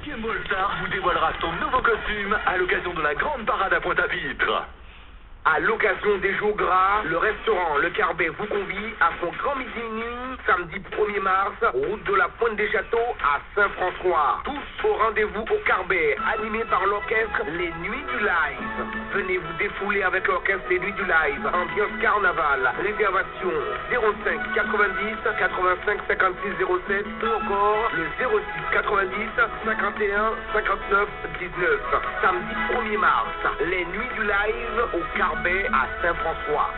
Kim Bolstar vous dévoilera son nouveau costume à l'occasion de la grande parade à Pointe-à-Pitre. À l'occasion des jours gras, le restaurant Le Carbet vous convie à son grand midi et nuit, samedi 1er mars, route de la Pointe des Châteaux à Saint-François. Tous au rendez-vous au Carbet, animé par l'orchestre Les Nuits du Live. Venez vous défouler avec l'orchestre Les Nuits du Live, ambiance carnaval, réservation 05 90 85 56 07 ou encore le 06 90 51 59 19. Samedi 1er mars, Les Nuits du Live au Carbet à Saint-François.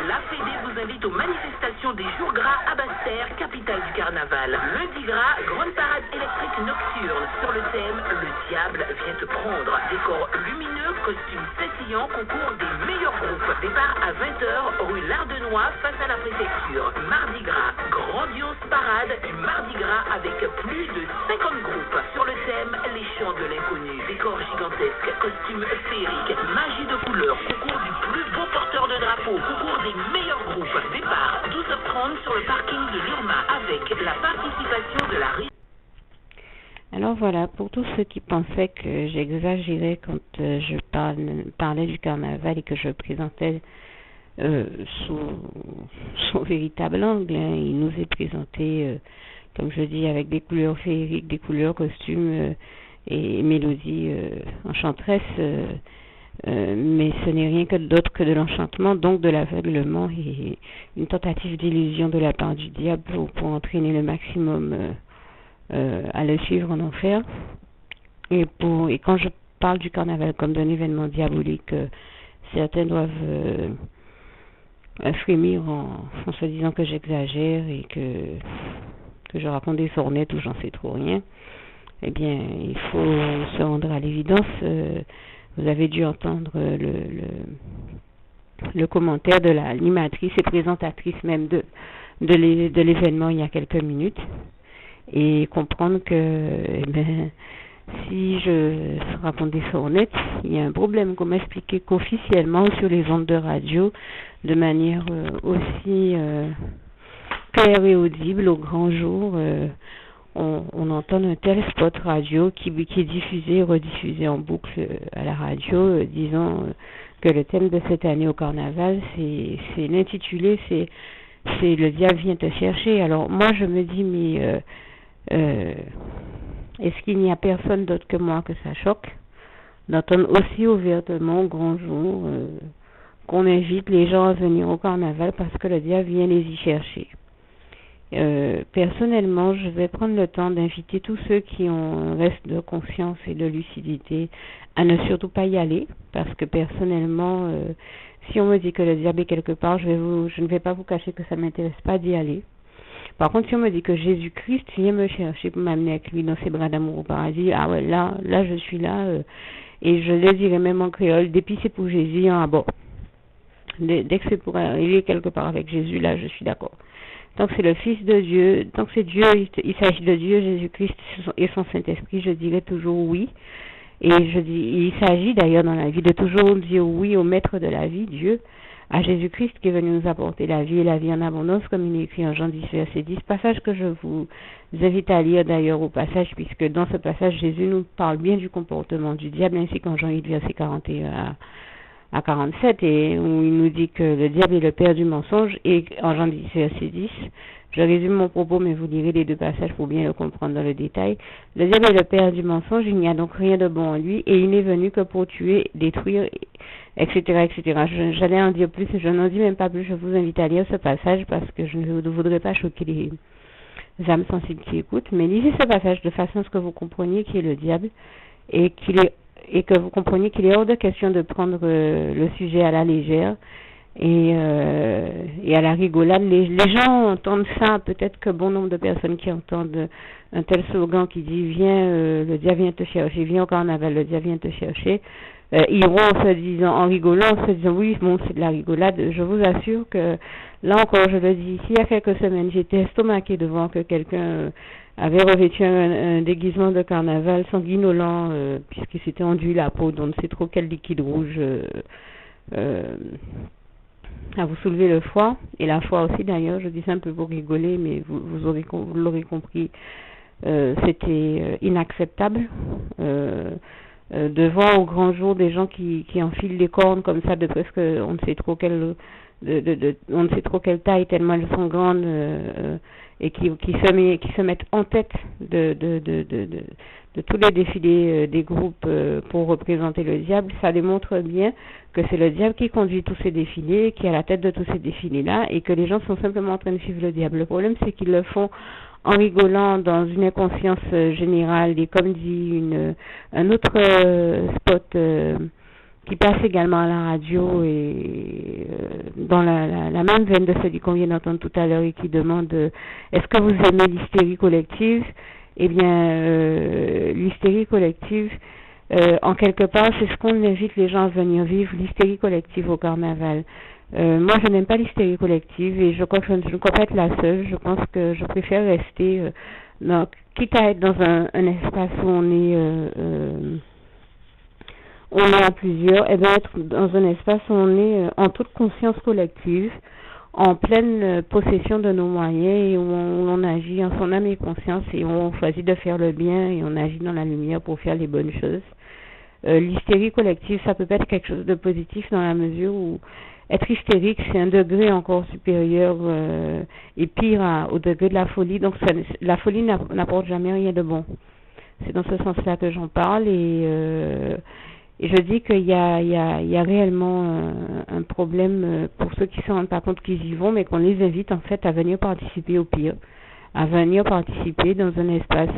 La Fédé vous invite aux manifestations des jours gras à Basse-Terre, capitale du carnaval. Lundi gras, grande parade électrique nocturne sur le thème Le diable vient te prendre. Décor lumineux, costumes pétillants, concours des meilleurs groupes. Départ à 20h, rue Lardenois, face à la préfecture. Mardi gras, grandiose parade du Mardi gras avec plus de 50 groupes. Sur le thème Les chants de l'inconnu. Décor gigantesque, costumes féeriques, magie de couleurs, concours du plus beau porteur de drapeau, concours des meilleurs groupes. Départ 12h30 sur le parking de l'Urma avec la participation de la rue. Alors voilà, pour tous ceux qui pensaient que j'exagérais quand je parlais du carnaval et que je présentais sous son véritable angle, hein, il nous est présenté, comme je dis, avec des couleurs féeriques, des couleurs costumes et mélodies enchanteresses. Mais ce n'est rien que d'autre que de l'enchantement, donc de l'aveuglement et une tentative d'illusion de la part du diable pour entraîner le maximum à le suivre en enfer. Et quand je parle du carnaval comme d'un événement diabolique, certains doivent frémir en se disant que j'exagère et que je raconte des sornettes ou j'en sais trop rien. Eh bien, il faut se rendre à l'évidence. Vous avez dû entendre le commentaire de l'animatrice et présentatrice même de l'événement il y a quelques minutes et comprendre que si je raconte des sornettes, il y a un problème, comme expliqué qu'officiellement sur les ondes de radio de manière aussi claire et audible au grand jour, on entend un tel spot radio qui est diffusé et rediffusé en boucle à la radio, disant que le thème de cette année au carnaval, c'est l'intitulé, c'est le diable vient te chercher. Alors moi je me dis, mais est-ce qu'il n'y a personne d'autre que moi que ça choque d'entendre aussi ouvertement au grand jour qu'on invite les gens à venir au carnaval parce que le diable vient les y chercher? Personnellement, je vais prendre le temps d'inviter tous ceux qui ont un reste de conscience et de lucidité à ne surtout pas y aller, parce que personnellement, si on me dit que le diable est quelque part, je ne vais pas vous cacher que ça ne m'intéresse pas d'y aller. Par contre, si on me dit que Jésus-Christ vient me chercher pour m'amener avec lui dans ses bras d'amour au paradis, ah ouais, là je suis là, et je le dirais même en créole, depuis c'est pour Jésus, hein, bon. Dès que c'est pour arriver quelque part avec Jésus, là je suis d'accord. Donc c'est le Fils de Dieu, donc c'est Dieu, il s'agit de Dieu, Jésus-Christ et son Saint-Esprit, je dirais toujours oui. Et il s'agit d'ailleurs dans la vie de toujours dire oui au Maître de la vie, Dieu, à Jésus-Christ qui est venu nous apporter la vie et la vie en abondance, comme il est écrit en Jean 10, verset 10, passage que je vous invite à lire d'ailleurs au passage, puisque dans ce passage, Jésus nous parle bien du comportement du diable, ainsi qu'en Jean 8, verset 41 à 47, et où il nous dit que le diable est le père du mensonge, et en Jean 10, verset 10, je résume mon propos, mais vous lirez les deux passages pour bien le comprendre dans le détail. Le diable est le père du mensonge, il n'y a donc rien de bon en lui, et il n'est venu que pour tuer, détruire, etc., etc. J'allais en dire plus, je n'en dis même pas plus, je vous invite à lire ce passage, parce que je ne voudrais pas choquer les âmes sensibles qui écoutent, mais lisez ce passage de façon à ce que vous compreniez qui est le diable, et que vous compreniez qu'il est hors de question de prendre le sujet à la légère et à la rigolade. Les gens entendent ça, peut-être que bon nombre de personnes qui entendent un tel slogan qui dit viens, le diable vient te chercher, viens au carnaval, le diable vient te chercher, iront en se disant, en rigolant, en se disant oui, bon, c'est de la rigolade. Je vous assure que là encore, je le dis ici, il y a quelques semaines, j'étais estomaquée de voir que quelqu'un avait revêtu un déguisement de carnaval sanguinolent, puisqu'il s'était enduit la peau, donc on ne sait trop quel liquide rouge à vous soulever le foie, et la foi aussi d'ailleurs, je dis ça un peu pour rigoler, mais vous l'aurez compris c'était inacceptable. De voir au grand jour des gens qui enfilent des cornes comme ça de presque on ne sait trop quelle on ne sait trop quelle taille tellement elles sont grandes et qui se mettent en tête de tous les défilés des groupes pour représenter le diable, ça démontre bien que c'est le diable qui conduit tous ces défilés, qui est à la tête de tous ces défilés-là, et que les gens sont simplement en train de suivre le diable. Le problème, c'est qu'ils le font en rigolant dans une inconscience générale, et comme dit un autre spot qui passe également à la radio et dans la même veine de celui qu'on vient d'entendre tout à l'heure et qui demande est-ce que vous aimez l'hystérie collective? Eh bien, l'hystérie collective, en quelque part, c'est ce qu'on invite les gens à venir vivre, l'hystérie collective au carnaval. Moi, je n'aime pas l'hystérie collective et je crois que je ne crois pas être la seule. Je pense que je préfère rester, quitte à être dans un espace où on est à plusieurs, et bien être dans un espace où on est en toute conscience collective, en pleine possession de nos moyens et où on agit en son âme et conscience et où on choisit de faire le bien et on agit dans la lumière pour faire les bonnes choses. L'hystérie collective, ça peut pas être quelque chose de positif dans la mesure où être hystérique, c'est un degré encore supérieur et pire au degré de la folie. Donc la folie n'apporte jamais rien de bon. C'est dans ce sens-là que j'en parle et je dis qu'il y a réellement un problème pour ceux qui ne se rendent pas compte qu'ils y vont, mais qu'on les invite en fait à venir participer au pire, à venir participer dans un espace.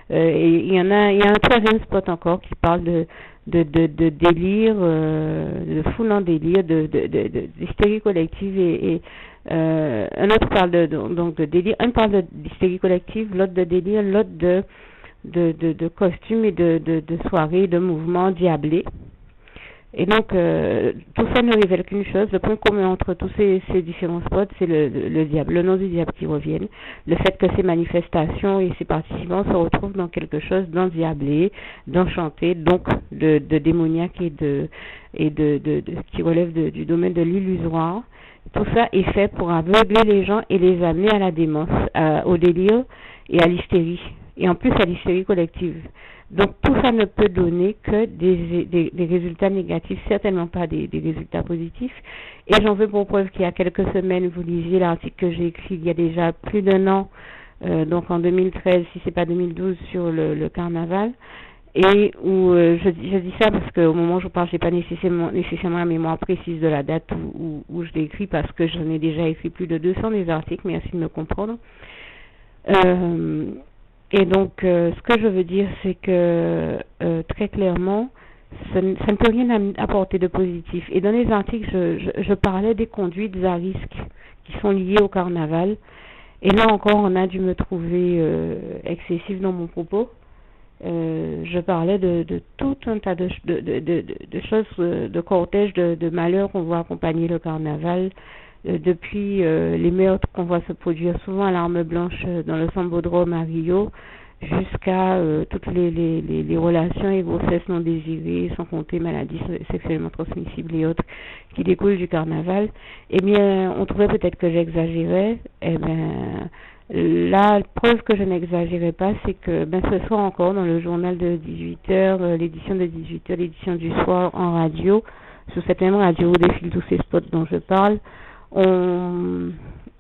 Et il y a un troisième spot encore qui parle de délire, de foule en délire, d'hystérie collective et un autre parle de délire, un parle d'hystérie collective, l'autre de délire, l'autre de costumes et de soirées, de mouvements diablés. Et donc, tout ça ne révèle qu'une chose, le point commun entre tous ces différents spots, c'est le diable, le nom du diable qui revienne, le fait que ces manifestations et ces participants se retrouvent dans quelque chose d'endiablé, d'enchanté, donc de démoniaque et qui relève du domaine de l'illusoire. Tout ça est fait pour aveugler les gens et les amener à la démence, au délire et à l'hystérie. Et en plus à l'hystérie collective. Donc tout ça ne peut donner que des résultats négatifs, certainement pas des résultats positifs. Et j'en veux pour preuve qu'il y a quelques semaines, vous lisiez l'article que j'ai écrit il y a déjà plus d'un an, donc en 2013, si c'est pas 2012, sur le carnaval. Et où je dis ça parce qu'au moment où je parle, j'ai pas nécessairement la mémoire précise de la date où je l'ai écrit, parce que j'en ai déjà écrit plus de 200 des articles, merci de me comprendre. Et donc, ce que je veux dire, c'est que très clairement, ça ne peut rien apporter de positif. Et dans les articles, je parlais des conduites à risque qui sont liées au carnaval. Et là encore, on a dû me trouver excessif dans mon propos. Je parlais de tout un tas de choses, de cortèges, de malheurs qu'on voit accompagner le carnaval. Depuis les meurtres qu'on voit se produire souvent à l'arme blanche dans le Sambodrome à Rio, jusqu'à toutes les relations et grossesses non désirées, sans compter maladies sexuellement transmissibles et autres qui découlent du carnaval, eh bien, on trouvait peut-être que j'exagérais. Eh bien, la preuve que je n'exagérais pas, c'est que ce soir encore, dans le journal de 18h, l'édition de 18h, l'édition du soir en radio, sur cette même radio où défilent tous ces spots dont je parle, on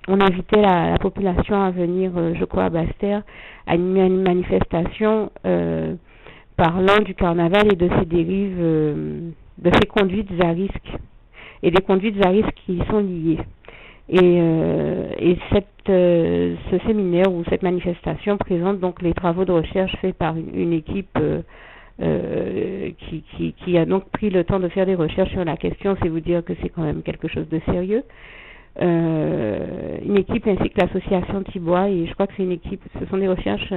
invitait la population à venir, je crois, à Basse-Terre, à une manifestation parlant du carnaval et de ses dérives, de ses conduites à risque, et des conduites à risque qui y sont liées. Et ce séminaire ou cette manifestation présente donc les travaux de recherche faits par une équipe qui a donc pris le temps de faire des recherches sur la question. C'est vous dire que c'est quand même quelque chose de sérieux. Une équipe ainsi que l'association Thibois, et je crois que c'est une équipe, ce sont des recherches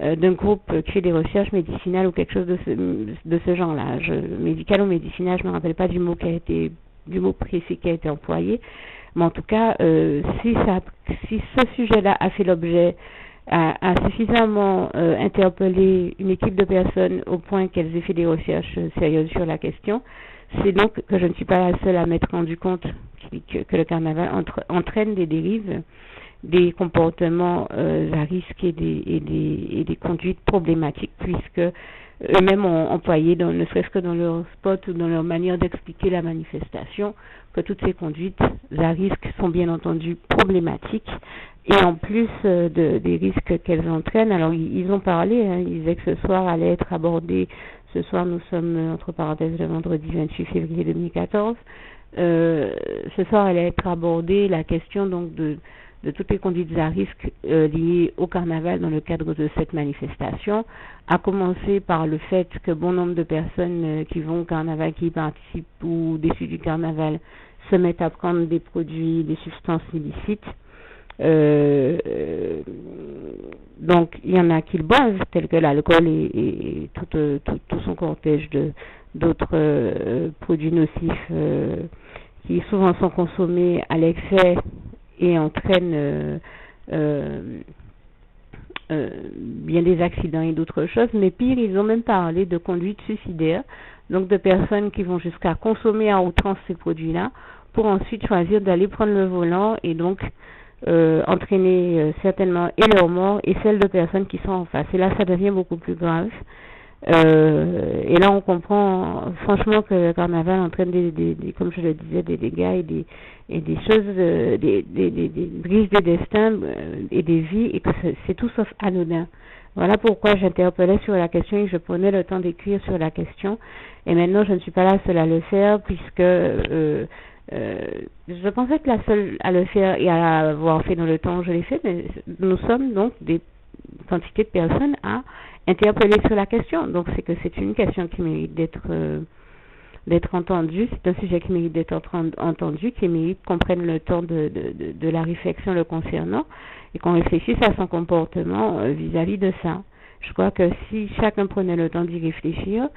d'un groupe qui fait des recherches médicinales ou quelque chose de ce genre-là. Médical ou médicinal, je ne me rappelle pas du mot précis qui a été employé, mais en tout cas, si ce sujet-là a fait l'objet, a suffisamment interpellé une équipe de personnes au point qu'elles aient fait des recherches sérieuses sur la question, c'est donc que je ne suis pas la seule à m'être rendu compte que le carnaval entraîne des dérives des comportements à risque et des conduites problématiques, puisque eux-mêmes ont employé, ne serait-ce que dans leur spot ou dans leur manière d'expliquer la manifestation, que toutes ces conduites à risque sont bien entendu problématiques, et en plus des risques qu'elles entraînent. Alors ils ont parlé, ils disaient que ce soir allait être abordé, ce soir nous sommes entre parenthèses le vendredi 28 février 2014, ce soir allait être abordée la question donc de toutes les conduites à risque liées au carnaval dans le cadre de cette manifestation, à commencer par le fait que bon nombre de personnes qui vont au carnaval, qui participent ou déçus du carnaval, se mettent à prendre des produits, des substances illicites. Donc il y en a qui le boivent, tels que l'alcool et tout son cortège d'autres produits nocifs qui souvent sont consommés à l'excès et entraînent bien des accidents et d'autres choses. Mais pire, ils ont même parlé de conduite suicidaire, donc de personnes qui vont jusqu'à consommer à outrance ces produits-là pour ensuite choisir d'aller prendre le volant et donc entraîner certainement et leur mort et celle de personnes qui sont en face. Et là, ça devient beaucoup plus grave. Et là, on comprend franchement que le carnaval entraîne des comme je le disais, des dégâts et des choses, des brises de destin et des vies, et que c'est tout sauf anodin. Voilà pourquoi j'interpellais sur la question et je prenais le temps d'écrire sur la question. Et maintenant, je ne suis pas la seule à le faire, puisque je pensais être la seule à le faire et à l'avoir fait dans le temps où je l'ai fait, mais nous sommes donc des quantités de personnes à interpeller sur la question. Donc c'est une question qui mérite d'être entendue, c'est un sujet qui mérite d'être entendu, qui mérite qu'on prenne le temps de la réflexion le concernant et qu'on réfléchisse à son comportement vis-à-vis de ça. Je crois que si chacun prenait le temps d'y réfléchir,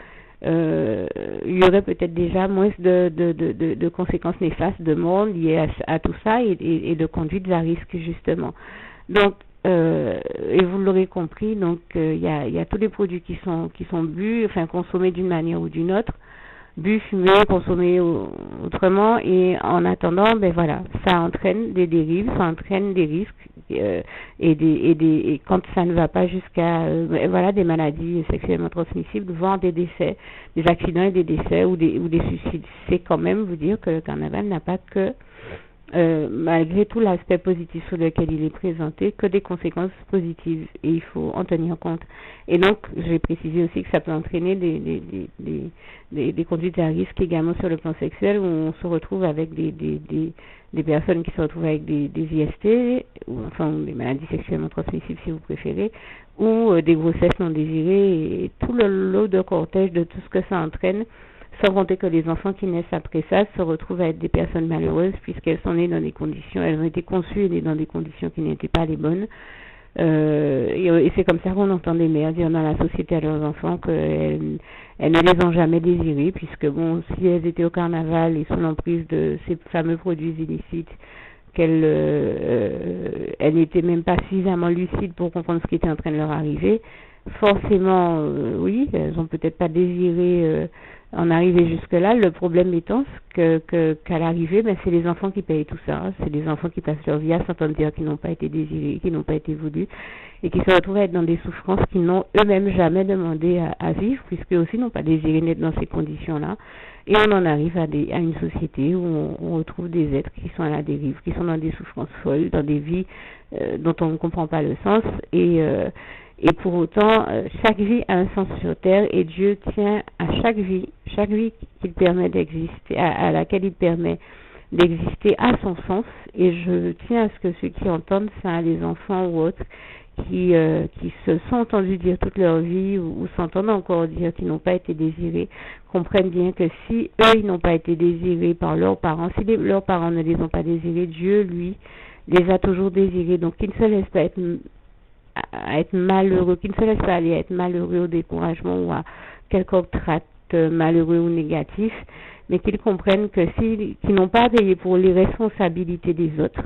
il y aurait peut-être déjà moins de conséquences néfastes, de mort liées à tout ça et de conduites à risque justement. Donc et vous l'aurez compris, donc il y a tous les produits qui sont bu, enfin consommés d'une manière ou d'une autre, bu, fumé, consommé autrement, et en attendant, ben voilà, ça entraîne des dérives, ça entraîne des risques et quand ça ne va pas jusqu'à voilà, des maladies sexuellement transmissibles, voire des décès, des accidents et des décès ou des suicides. C'est quand même vous dire que le carnaval n'a pas que malgré tout l'aspect positif sur lequel il est présenté, que des conséquences positives, et il faut en tenir compte. Et donc, j'ai précisé aussi que ça peut entraîner des conduites à risque également sur le plan sexuel, où on se retrouve avec des personnes qui se retrouvent avec des IST, ou enfin des maladies sexuellement transmissibles si vous préférez, ou des grossesses non désirées, et tout le lot de cortège de tout ce que ça entraîne, sans compter que les enfants qui naissent après ça se retrouvent à être des personnes malheureuses, puisqu'elles sont nées dans des conditions, elles ont été conçues et nées dans des conditions qui n'étaient pas les bonnes. Et c'est comme ça qu'on entend des mères dire dans la société à leurs enfants qu'elles ne les ont jamais désirés, puisque bon, si elles étaient au carnaval et sous l'emprise de ces fameux produits illicites, qu'elles n'étaient même pas suffisamment lucides pour comprendre ce qui était en train de leur arriver, forcément, oui, elles n'ont peut-être pas désiré en arriver jusque-là. Le problème étant qu'à l'arrivée, ben, c'est les enfants qui payent tout ça. Hein. C'est les enfants qui passent leur vie à s'entendre dire qu'ils n'ont pas été désirés, qu'ils n'ont pas été voulus, et qui se retrouvent à être dans des souffrances qu'ils n'ont eux-mêmes jamais demandé à vivre, puisqu'eux aussi n'ont pas désiré naître dans ces conditions-là. Et on en arrive à une société où on retrouve des êtres qui sont à la dérive, qui sont dans des souffrances folles, dans des vies dont on ne comprend pas le sens, et pour autant, chaque vie a un sens sur terre, et Dieu tient à chaque vie qu'il permet d'exister, à laquelle il permet d'exister à son sens. Et je tiens à ce que ceux qui entendent ça, les enfants ou autres, qui se sont entendus dire toute leur vie ou s'entendent encore dire qu'ils n'ont pas été désirés, comprennent bien que si eux, ils n'ont pas été désirés par leurs parents, si leurs parents ne les ont pas désirés, Dieu, lui, les a toujours désirés. Donc, qu'ils ne se laissent pas être malheureux, qu'ils ne se laissent pas aller à être malheureux au découragement ou à quelconque traite malheureux ou négatif, mais qu'ils comprennent que qu'ils n'ont pas à payer pour les responsabilités des autres,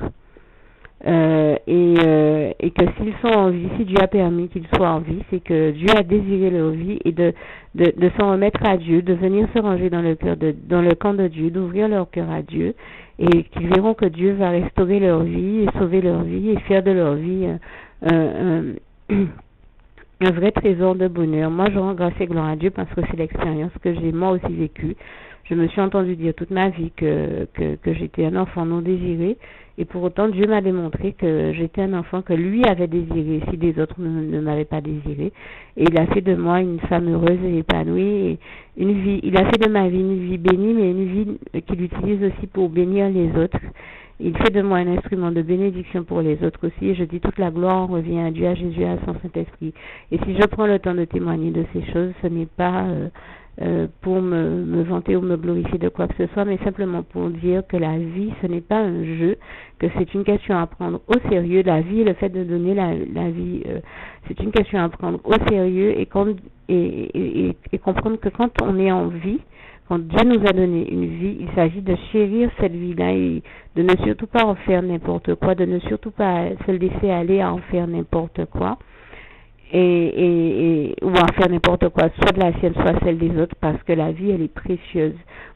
et que s'ils sont en vie, si Dieu a permis qu'ils soient en vie, c'est que Dieu a désiré leur vie et de s'en remettre à Dieu, de venir se ranger dans le camp de Dieu, d'ouvrir leur cœur à Dieu, et qu'ils verront que Dieu va restaurer leur vie et sauver leur vie et faire de leur vie un vrai trésor de bonheur. Moi, je rends grâce et gloire à Dieu parce que c'est l'expérience que j'ai moi aussi vécue. Je me suis entendu dire toute ma vie que j'étais un enfant non désiré, et pour autant Dieu m'a démontré que j'étais un enfant que lui avait désiré si les autres ne m'avaient pas désiré, et il a fait de moi une femme heureuse et épanouie, et il a fait de ma vie une vie bénie, mais une vie qu'il utilise aussi pour bénir les autres. Il fait de moi un instrument de bénédiction pour les autres aussi, et je dis toute la gloire revient à Dieu, à Jésus, à son Saint-Esprit. Et si je prends le temps de témoigner de ces choses, ce n'est pas pour me vanter ou me glorifier de quoi que ce soit, mais simplement pour dire que la vie, ce n'est pas un jeu, que c'est une question à prendre au sérieux. La vie, le fait de donner la vie, c'est une question à prendre au sérieux, et comprendre que quand on est en vie, quand Dieu nous a donné une vie, il s'agit de chérir cette vie-là et de ne surtout pas en faire n'importe quoi, de ne surtout pas se laisser aller à en faire n'importe quoi, ou à faire n'importe quoi, soit de la sienne, soit celle des autres, parce que la vie, elle est précieuse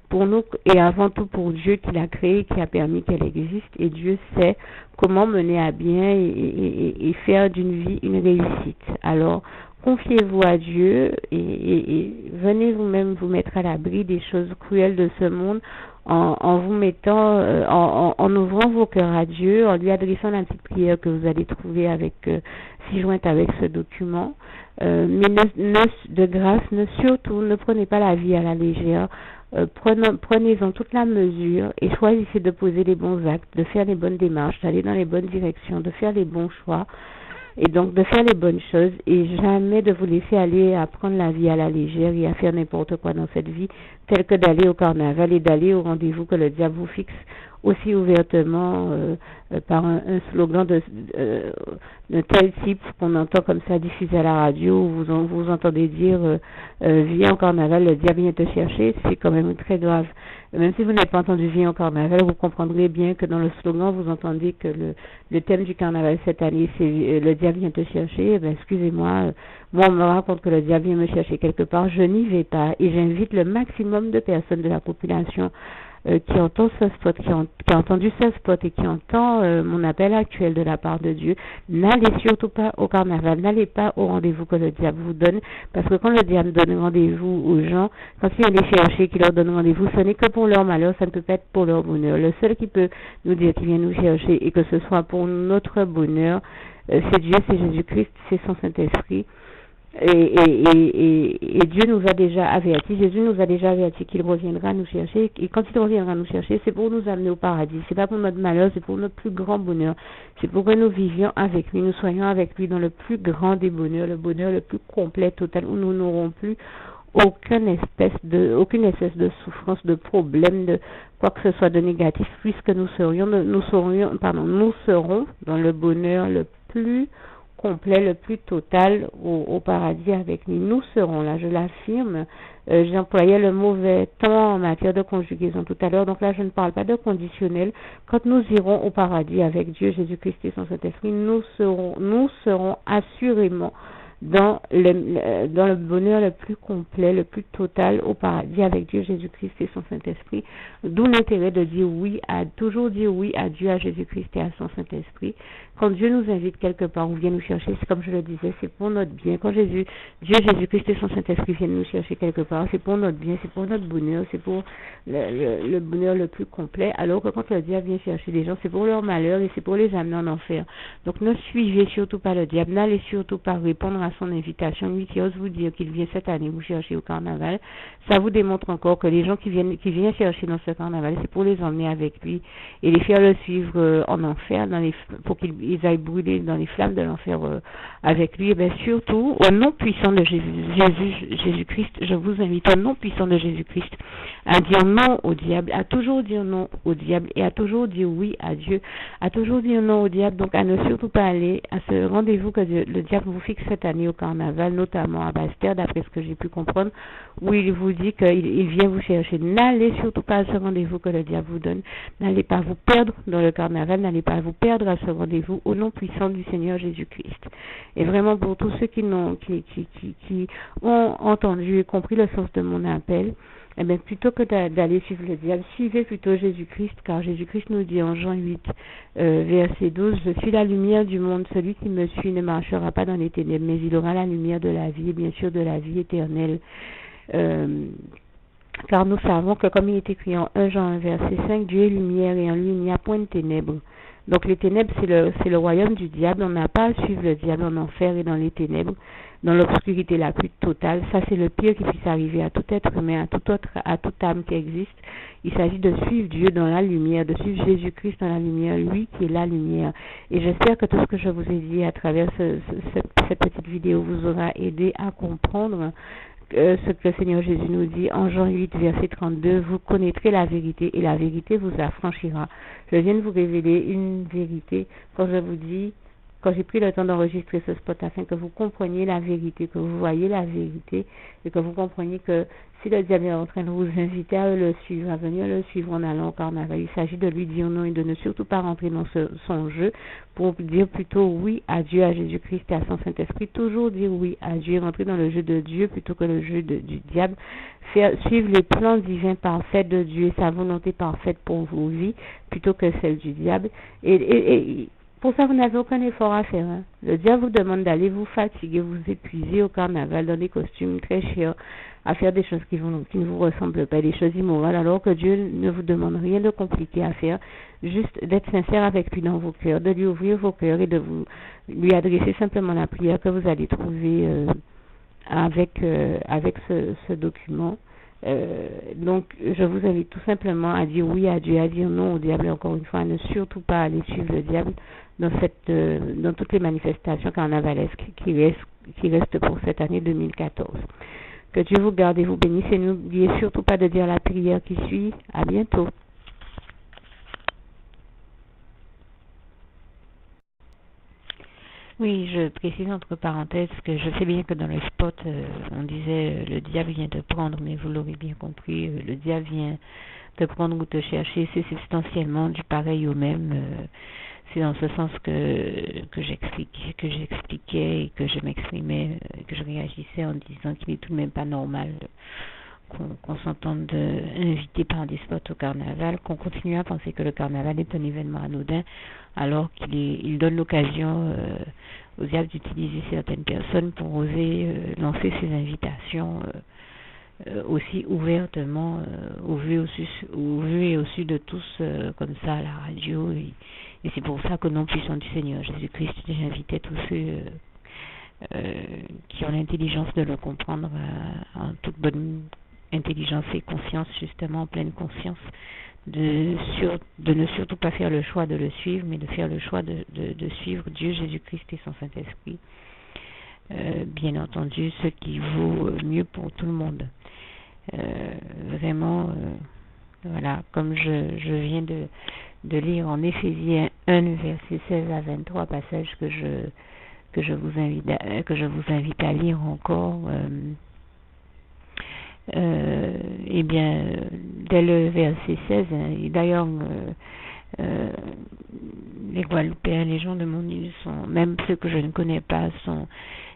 pour nous et avant tout pour Dieu qui l'a créée, qui a permis qu'elle existe, et Dieu sait comment mener à bien et faire d'une vie une réussite. Alors, confiez-vous à Dieu et venez vous-même vous mettre à l'abri des choses cruelles de ce monde en vous mettant, en ouvrant vos cœurs à Dieu, en lui adressant la petite prière que vous allez trouver si jointe avec ce document. Mais de grâce, surtout, ne prenez pas la vie à la légère. Prenez-en toute la mesure et choisissez de poser les bons actes, de faire les bonnes démarches, d'aller dans les bonnes directions, de faire les bons choix. Et donc de faire les bonnes choses et jamais de vous laisser aller à prendre la vie à la légère et à faire n'importe quoi dans cette vie, tel que d'aller au carnaval et d'aller au rendez-vous que le diable vous fixe aussi ouvertement par un slogan de tel type qu'on entend comme ça diffusé à la radio, où vous entendez dire viens au carnaval, le diable vient te chercher. C'est quand même très grave. Même si vous n'avez pas entendu viens au carnaval, vous comprendrez bien que dans le slogan vous entendez que le thème du carnaval cette année c'est le diable vient te chercher. Excusez-moi, moi on me raconte que le diable vient me chercher quelque part, je n'y vais pas, et j'invite le maximum de personnes de la population qui entend ce spot, qui a entendu ce spot et qui entend mon appel actuel de la part de Dieu, n'allez surtout pas au carnaval, n'allez pas au rendez-vous que le diable vous donne, parce que quand le diable donne rendez-vous aux gens, quand il vient les chercher, qu'il leur donne rendez-vous, ce n'est que pour leur malheur, ça ne peut pas être pour leur bonheur. Le seul qui peut nous dire qu'il vient nous chercher et que ce soit pour notre bonheur, c'est Dieu, c'est Jésus-Christ, c'est son Saint-Esprit. Et Dieu nous a déjà avertis, Jésus nous a déjà avertis qu'il reviendra nous chercher, et quand il reviendra nous chercher, c'est pour nous amener au paradis, c'est pas pour notre malheur, c'est pour notre plus grand bonheur, c'est pour que nous vivions avec lui, nous soyons avec lui dans le plus grand des bonheurs, le bonheur le plus complet, total, où nous n'aurons plus aucune espèce de souffrance, de problème, de quoi que ce soit de négatif, puisque nous serons dans le bonheur le plus complet, le plus total au paradis avec lui. Nous serons là, je l'affirme. J'employais le mauvais temps en matière de conjugaison tout à l'heure, donc là je ne parle pas de conditionnel. Quand nous irons au paradis avec Dieu, Jésus-Christ et son Saint-Esprit, nous serons assurément dans le bonheur le plus complet, le plus total au paradis avec Dieu, Jésus-Christ et son Saint-Esprit. D'où l'intérêt de dire toujours dire oui à Dieu, à Jésus-Christ et à son Saint-Esprit. Quand Dieu nous invite quelque part ou vient nous chercher, c'est comme je le disais, c'est pour notre bien. Quand Dieu, Jésus-Christ et son Saint-Esprit viennent nous chercher quelque part, c'est pour notre bien, c'est pour notre bonheur, c'est pour le bonheur le plus complet. Alors que quand le diable vient chercher des gens, c'est pour leur malheur et c'est pour les amener en enfer. Donc ne suivez surtout pas le diable, n'allez surtout pas répondre à son invitation. Lui qui ose vous dire qu'il vient cette année vous chercher au carnaval, ça vous démontre encore que les gens qui viennent chercher dans ce carnaval, c'est pour les emmener avec lui et les faire le suivre en enfer, pour qu'ils aillent brûler dans les flammes de l'enfer avec lui. Et bien surtout, au nom puissant de Jésus-Christ, je vous invite au nom puissant de Jésus-Christ à dire non au diable, à toujours dire non au diable et à toujours dire oui à Dieu, à toujours dire non au diable, donc à ne surtout pas aller à ce rendez-vous que le diable vous fixe cette année année au carnaval, notamment à Basse-Terre, d'après ce que j'ai pu comprendre, où il vous dit qu'il vient vous chercher. N'allez surtout pas à ce rendez-vous que le diable vous donne. N'allez pas vous perdre dans le carnaval, n'allez pas vous perdre à ce rendez-vous au nom puissant du Seigneur Jésus-Christ. Et vraiment pour tous ceux qui ont entendu et compris le sens de mon appel, eh bien, plutôt que d'aller suivre le diable, suivez plutôt Jésus-Christ, car Jésus-Christ nous dit en Jean 8, verset 12, « Je suis la lumière du monde, celui qui me suit ne marchera pas dans les ténèbres, mais il aura la lumière de la vie, et bien sûr de la vie éternelle. » Car nous savons que, comme il est écrit en 1 Jean 1, verset 5, Dieu est lumière et en lui il n'y a point de ténèbres. Donc les ténèbres, c'est le royaume du diable. On n'a pas à suivre le diable en enfer et dans les ténèbres, dans l'obscurité la plus totale. Ça, c'est le pire qui puisse arriver à tout être humain, à toute âme qui existe. Il s'agit de suivre Dieu dans la lumière, de suivre Jésus-Christ dans la lumière, lui qui est la lumière. Et j'espère que tout ce que je vous ai dit à travers cette petite vidéo vous aura aidé à comprendre ce que le Seigneur Jésus nous dit en Jean 8, verset 32, vous connaîtrez la vérité et la vérité vous affranchira. Je viens de vous révéler une vérité quand j'ai pris le temps d'enregistrer ce spot afin que vous compreniez la vérité, que vous voyez la vérité et que vous compreniez que si le diable est en train de vous inviter à le suivre, à venir le suivre en allant au carnaval, il s'agit de lui dire non et de ne surtout pas rentrer dans son jeu pour dire plutôt oui à Dieu, à Jésus-Christ et à son Saint-Esprit. Toujours dire oui à Dieu, rentrer dans le jeu de Dieu plutôt que le jeu du diable. Suivre les plans divins parfaits de Dieu et sa volonté parfaite pour vos vies plutôt que celle du diable. Et pour ça, vous n'avez aucun effort à faire. Hein. Le diable vous demande d'aller vous fatiguer, vous épuiser au carnaval dans des costumes très chers, à faire des choses qui ne vous ressemblent pas, des choses immorales, alors que Dieu ne vous demande rien de compliqué à faire, juste d'être sincère avec lui dans vos cœurs, de lui ouvrir vos cœurs et de lui adresser simplement la prière que vous allez trouver avec ce document. Donc, je vous invite tout simplement à dire oui à Dieu, à dire non au diable, et encore une fois, à ne surtout pas aller suivre le diable dans toutes les manifestations carnavalesques qui restent pour cette année 2014. Que Dieu vous garde et vous bénisse, et n'oubliez surtout pas de dire la prière qui suit. À bientôt. Oui, je précise entre parenthèses que je sais bien que dans le spot, on disait le diable vient te prendre, mais vous l'aurez bien compris, le diable vient te prendre ou te chercher, c'est substantiellement du pareil au même. C'est dans ce sens que j'expliquais et que je m'exprimais, que je réagissais en disant qu'il n'est tout de même pas normal qu'on s'entende inviter par des spots au carnaval, qu'on continue à penser que le carnaval est un événement anodin, alors qu'il donne l'occasion aux diables d'utiliser certaines personnes pour oser lancer ces invitations aussi ouvertement au vu et au su de tous comme ça à la radio. Et c'est pour ça qu'au nom puissant du Seigneur Jésus-Christ, j'invitais tous ceux qui ont l'intelligence de le comprendre en toute bonne intelligence et conscience, justement en pleine conscience, de ne surtout pas faire le choix de le suivre, mais de faire le choix de suivre Dieu, Jésus-Christ et son Saint-Esprit. Bien entendu, ce qui vaut mieux pour tout le monde. Vraiment, voilà, comme je viens de lire en Éphésiens 1, verset 16 à 23, passage que je vous invite à lire encore. Eh bien, dès le verset 16, et d'ailleurs, les Guadeloupéens, les gens de mon île sont, même ceux que je ne connais pas,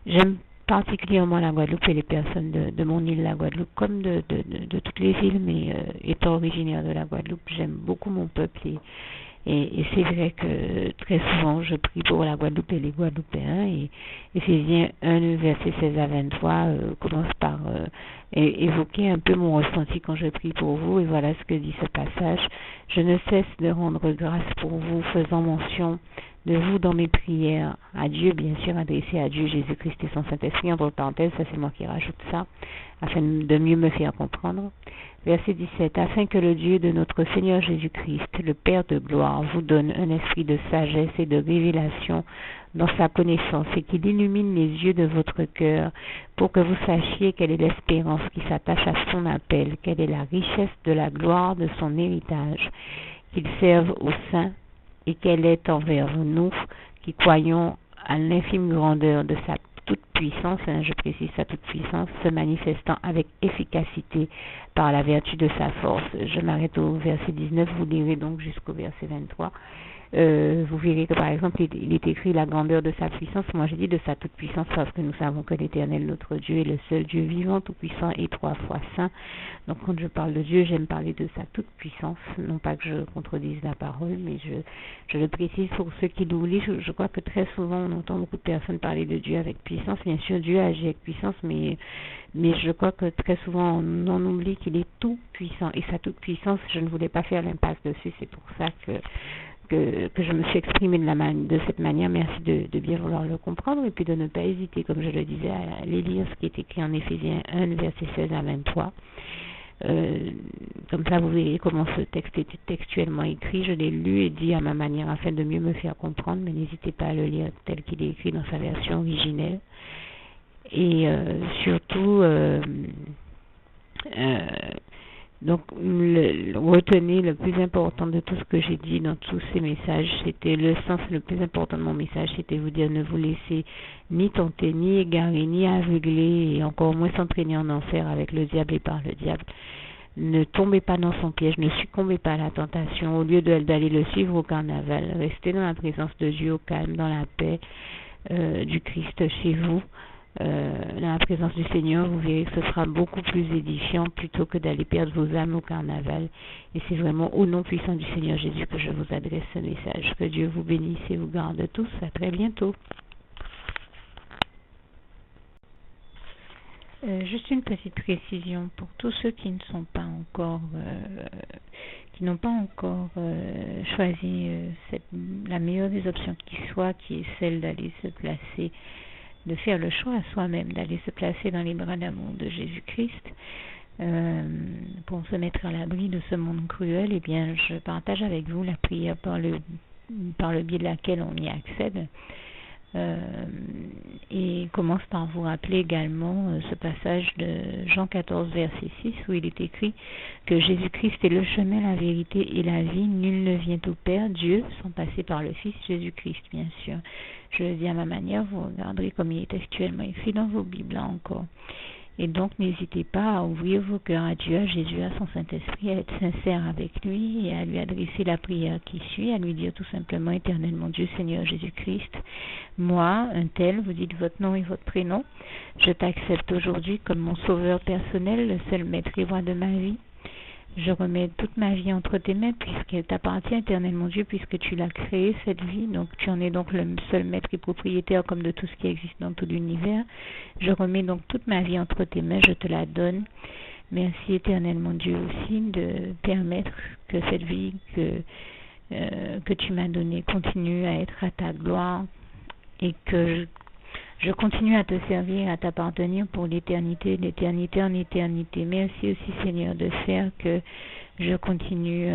j'aime particulièrement la Guadeloupe et les personnes de mon île, la Guadeloupe, comme de toutes les îles, mais étant originaire de la Guadeloupe, j'aime beaucoup mon peuple et c'est vrai que très souvent je prie pour la Guadeloupe et les Guadeloupéens, et Éphésiens 1, verset 16 à 23 commence par évoquer un peu mon ressenti quand je prie pour vous, et voilà ce que dit ce passage. Je ne cesse de rendre grâce pour vous, faisant mention de vous dans mes prières, à Dieu, bien sûr, adressé à Dieu, Jésus-Christ et son Saint-Esprit, entre parenthèses, ça c'est moi qui rajoute ça, afin de mieux me faire comprendre. Verset 17, afin que le Dieu de notre Seigneur Jésus-Christ, le Père de gloire, vous donne un esprit de sagesse et de révélation dans sa connaissance, et qu'il illumine les yeux de votre cœur, pour que vous sachiez quelle est l'espérance qui s'attache à son appel, quelle est la richesse de la gloire de son héritage, qu'il serve aux saints, et quelle est envers nous qui croyons à l'infime grandeur de sa toute puissance, je précise sa toute puissance, se manifestant avec efficacité par la vertu de sa force. Je m'arrête au verset 19, vous lirez donc jusqu'au verset 23. Vous verrez que par exemple il est écrit la grandeur de sa puissance. Moi je dis de sa toute puissance parce que nous savons que l'Éternel notre Dieu est le seul Dieu vivant, tout puissant et 3 fois saint. Donc quand je parle de Dieu, j'aime parler de sa toute puissance, non pas que je contredise la parole, mais je le précise pour ceux qui l'oublient. Je crois que très souvent on entend beaucoup de personnes parler de Dieu avec puissance. Bien sûr Dieu agit avec puissance, mais je crois que très souvent on oublie qu'il est tout puissant, et sa toute puissance, je ne voulais pas faire l'impasse dessus, c'est pour ça que je me suis exprimée de cette manière. Merci de bien vouloir le comprendre et puis de ne pas hésiter, comme je le disais, à aller lire ce qui est écrit en Éphésiens 1, verset 16 à 23. Comme ça, vous verrez comment ce texte est textuellement écrit. Je l'ai lu et dit à ma manière afin de mieux me faire comprendre, mais n'hésitez pas à le lire tel qu'il est écrit dans sa version originelle. Et surtout... donc, retenez le plus important de tout ce que j'ai dit dans tous ces messages, c'était le sens le plus important de mon message, c'était vous dire ne vous laissez ni tenter, ni égarer, ni aveugler, et encore moins s'entraîner en enfer avec le diable et par le diable. Ne tombez pas dans son piège, ne succombez pas à la tentation. Au lieu d'aller le suivre au carnaval, restez dans la présence de Dieu, au calme, dans la paix du Christ chez vous. Dans la présence du Seigneur, vous verrez que ce sera beaucoup plus édifiant plutôt que d'aller perdre vos âmes au carnaval. Et c'est vraiment au nom puissant du Seigneur Jésus que je vous adresse ce message. Que Dieu vous bénisse et vous garde tous. À très bientôt. Juste une petite précision pour tous ceux qui ne sont pas encore, qui n'ont pas encore choisi la meilleure des options qui soit, qui est celle d'aller se placer, de faire le choix à soi-même, d'aller se placer dans les bras d'amour de Jésus-Christ pour se mettre à l'abri de ce monde cruel. Eh bien, je partage avec vous la prière par le biais de laquelle on y accède. Et commence par vous rappeler également ce passage de Jean 14, verset 6, où il est écrit que Jésus-Christ est le chemin, la vérité et la vie. Nul ne vient au Père, Dieu, sans passer par le Fils Jésus-Christ, bien sûr. Je le dis à ma manière, vous regarderez comme il est textuellement écrit dans vos Bibles là encore. Et donc, n'hésitez pas à ouvrir vos cœurs à Dieu, à Jésus, à son Saint-Esprit, à être sincère avec lui et à lui adresser la prière qui suit, à lui dire tout simplement, Éternel mon Dieu, Seigneur Jésus-Christ, moi, un tel, vous dites votre nom et votre prénom, je t'accepte aujourd'hui comme mon sauveur personnel, le seul maître et roi de ma vie. Je remets toute ma vie entre tes mains puisqu'elle t'appartient, Éternel mon Dieu, puisque tu l'as créée, cette vie. Donc tu en es donc le seul maître et propriétaire comme de tout ce qui existe dans tout l'univers. Je remets donc toute ma vie entre tes mains, je te la donne. Merci, Éternel mon Dieu, aussi de permettre que cette vie que tu m'as donnée continue à être à ta gloire et que je continue à te servir et à t'appartenir pour l'éternité, d'éternité en éternité. Merci aussi, Seigneur, de faire que je continue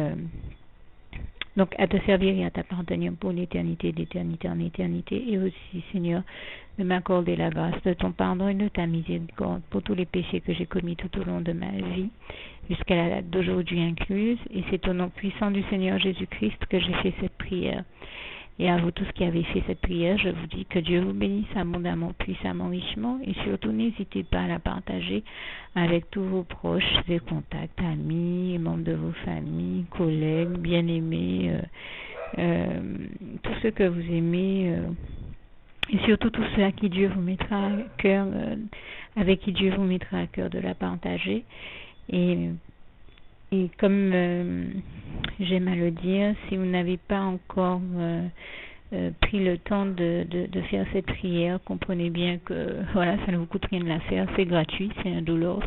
donc à te servir et à t'appartenir pour l'éternité, d'éternité en éternité. Et aussi, Seigneur, de m'accorder la grâce de ton pardon et de ta miséricorde pour tous les péchés que j'ai commis tout au long de ma vie, jusqu'à la date d'aujourd'hui incluse. Et c'est au nom puissant du Seigneur Jésus-Christ que j'ai fait cette prière. Et à vous tous qui avez fait cette prière, je vous dis que Dieu vous bénisse abondamment, puissamment, richement, et surtout n'hésitez pas à la partager avec tous vos proches et contacts, amis, membres de vos familles, collègues, bien-aimés, tous ceux que vous aimez, et surtout tous ceux à qui Dieu vous mettra à cœur, avec qui Dieu vous mettra à cœur de la partager. Et comme j'aime à le dire, si vous n'avez pas encore pris le temps de faire cette prière, comprenez bien que voilà, ça ne vous coûte rien de la faire, c'est gratuit, c'est indolore,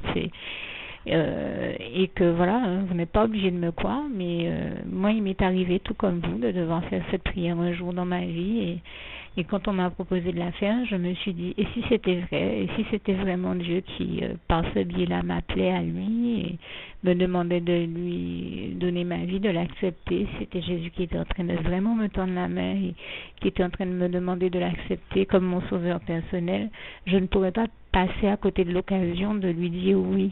et que voilà, vous n'êtes pas obligé de me croire, mais moi il m'est arrivé tout comme vous de devoir faire cette prière un jour dans ma vie, et quand on m'a proposé de la faire, je me suis dit, et si c'était vrai, et si c'était vraiment Dieu qui, par ce biais-là, m'appelait à lui et me demandait de lui donner ma vie, de l'accepter, c'était Jésus qui était en train de vraiment me tendre la main et qui était en train de me demander de l'accepter comme mon sauveur personnel, je ne pourrais pas passer à côté de l'occasion de lui dire oui,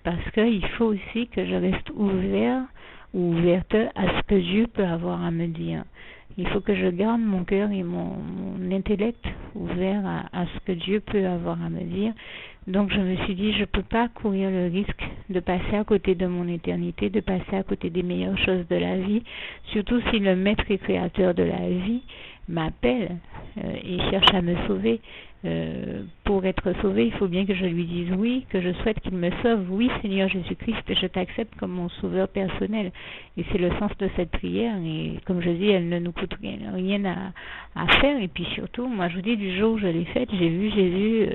parce qu'il faut aussi que je reste ouverte à ce que Dieu peut avoir à me dire. il faut que je garde mon cœur et mon intellect ouvert à ce que Dieu peut avoir à me dire. Donc je me suis dit, je ne peux pas courir le risque de passer à côté de mon éternité, de passer à côté des meilleures choses de la vie, surtout si le maître et créateur de la vie m'appelle et cherche à me sauver. Pour être sauvé, il faut bien que je lui dise oui, que je souhaite qu'il me sauve. Oui, Seigneur Jésus-Christ, je t'accepte comme mon sauveur personnel. Et c'est le sens de cette prière. Et comme je dis, elle ne nous coûte rien à faire. Et puis surtout, moi je vous dis, du jour où je l'ai faite, j'ai vu Jésus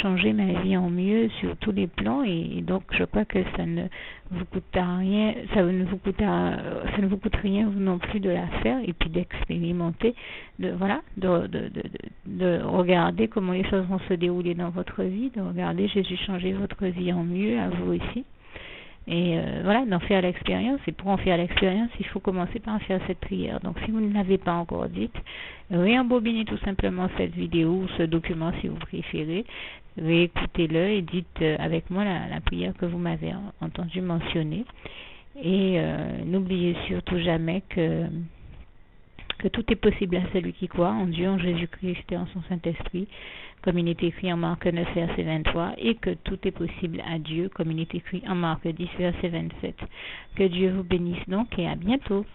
changer ma vie en mieux sur tous les plans. Et donc je crois que ça ne vous coûtera rien, ça ne vous coûte rien vous non plus de la faire et puis d'expérimenter, de regarder comment les choses vont se dérouler dans votre vie, de regarder Jésus changer votre vie en mieux, à vous aussi. Et d'en faire l'expérience. Et pour en faire l'expérience, il faut commencer par en faire cette prière. Donc si vous ne l'avez pas encore dite, réembobinez tout simplement cette vidéo ou ce document si vous préférez, réécoutez-le et dites avec moi la prière que vous m'avez entendu mentionner. Et n'oubliez surtout jamais que tout est possible à celui qui croit en Dieu, en Jésus-Christ et en son Saint-Esprit, comme il est écrit en Marc 9, verset 23, et que tout est possible à Dieu, comme il est écrit en Marc 10, verset 27. Que Dieu vous bénisse donc et à bientôt.